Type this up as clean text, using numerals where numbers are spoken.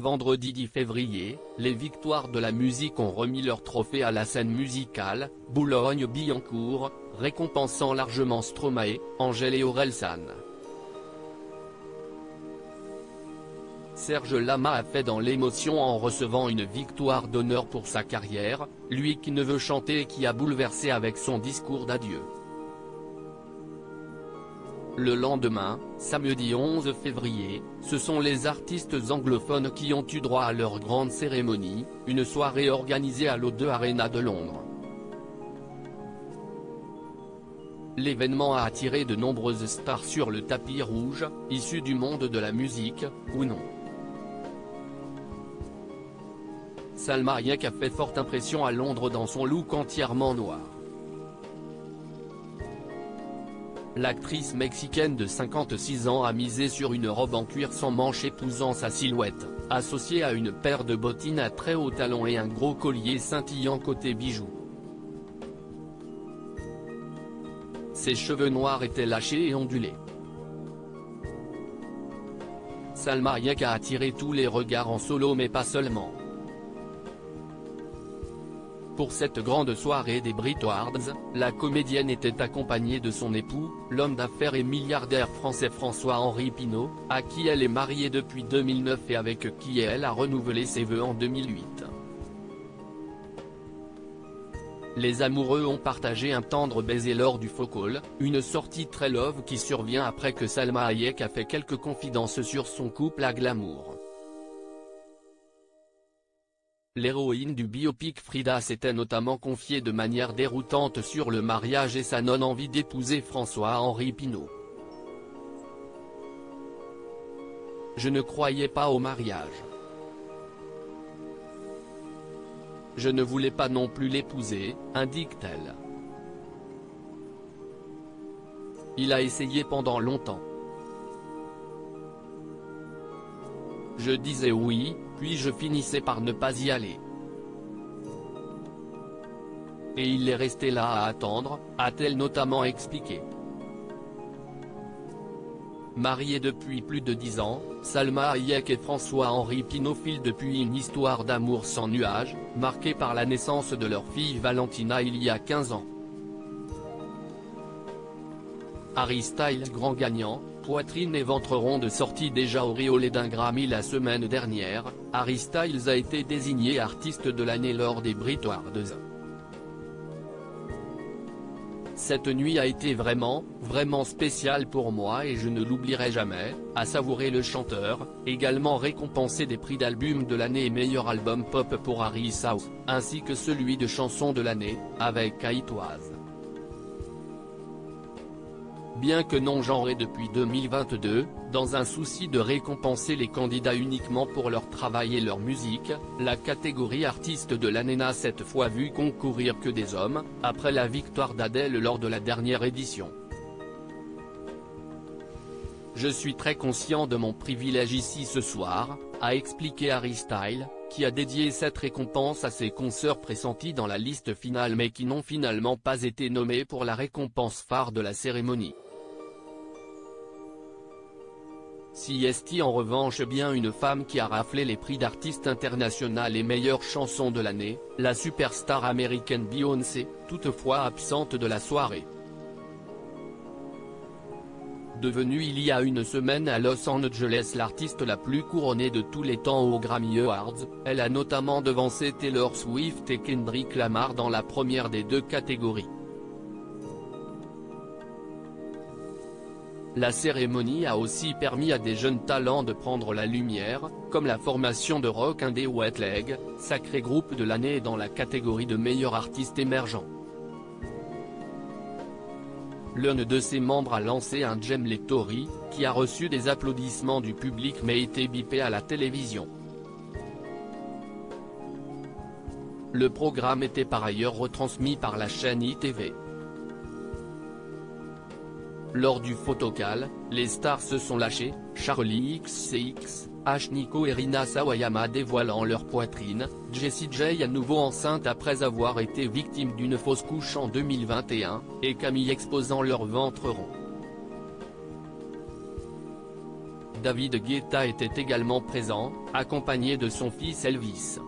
vendredi 10 février, les victoires de la musique ont remis leur trophée à la scène musicale, Boulogne-Billancourt, récompensant largement Stromae, Angèle et Orelsan. Serge Lama a fait dans l'émotion en recevant une victoire d'honneur pour sa carrière, lui qui ne veut chanter et qui a bouleversé avec son discours d'adieu. Le lendemain, samedi 11 février, ce sont les artistes anglophones qui ont eu droit à leur grande cérémonie, une soirée organisée à l'O2 Arena de Londres. L'événement a attiré de nombreuses stars sur le tapis rouge, issues du monde de la musique, ou non. Salma Hayek a fait forte impression à Londres dans son look entièrement noir. L'actrice mexicaine de 56 ans a misé sur une robe en cuir sans manches épousant sa silhouette, associée à une paire de bottines à très hauts talons et un gros collier scintillant côté bijoux. Ses cheveux noirs étaient lâchés et ondulés. Salma Hayek a attiré tous les regards en solo mais pas seulement. Pour cette grande soirée des Brit Awards, la comédienne était accompagnée de son époux, l'homme d'affaires et milliardaire français François-Henri Pinault, à qui elle est mariée depuis 2009 et avec qui elle a renouvelé ses vœux en 2008. Les amoureux ont partagé un tendre baiser lors du faux call, une sortie très love qui survient après que Salma Hayek a fait quelques confidences sur son couple à glamour. L'héroïne du biopic Frida s'était notamment confiée de manière déroutante sur le mariage et sa non-envie d'épouser François-Henri Pinault. « Je ne croyais pas au mariage. Je ne voulais pas non plus l'épouser », indique-t-elle. Il a essayé pendant longtemps. Je disais oui, puis je finissais par ne pas y aller. Et il est resté là à attendre, a-t-elle notamment expliqué. Mariés depuis plus de 10 ans, Salma Hayek et François-Henri Pinault filent depuis une histoire d'amour sans nuages, marquée par la naissance de leur fille Valentina il y a 15 ans. Harry Styles grand gagnant, poitrine et ventre ronde sorti déjà auréolé d'un Grammy la semaine dernière, Harry Styles a été désigné artiste de l'année lors des Brit Awards. Cette nuit a été vraiment spéciale pour moi et je ne l'oublierai jamais, a savouré le chanteur, également récompensé des prix d'album de l'année et meilleur album pop pour Harry Styles, ainsi que celui de chanson de l'année, avec It Was. Bien que non genré depuis 2022, dans un souci de récompenser les candidats uniquement pour leur travail et leur musique, la catégorie artiste de l'année n'a cette fois vu concourir que des hommes, après la victoire d'Adèle lors de la dernière édition. Je suis très conscient de mon privilège ici ce soir, a expliqué Harry Styles, qui a dédié cette récompense à ses consoeurs pressentis dans la liste finale mais qui n'ont finalement pas été nommés pour la récompense phare de la cérémonie. Si est en revanche bien une femme qui a raflé les prix d'artiste international et meilleure chanson de l'année, la superstar américaine Beyoncé, toutefois absente de la soirée. Devenue il y a une semaine à Los Angeles l'artiste la plus couronnée de tous les temps aux Grammy Awards, elle a notamment devancé Taylor Swift et Kendrick Lamar dans la première des deux catégories. La cérémonie a aussi permis à des jeunes talents de prendre la lumière, comme la formation de rock indé Wet Leg, sacré groupe de l'année dans la catégorie de meilleur artiste émergent. L'un de ses membres a lancé un Jem Lectory, qui a reçu des applaudissements du public mais été bipé à la télévision. Le programme était par ailleurs retransmis par la chaîne ITV. Lors du photocall, les stars se sont lâchées, Charlie XCX, Nico et Rina Sawayama dévoilant leur poitrine, Jessie J à nouveau enceinte après avoir été victime d'une fausse couche en 2021, et Camille exposant leur ventre rond. David Guetta était également présent, accompagné de son fils Elvis.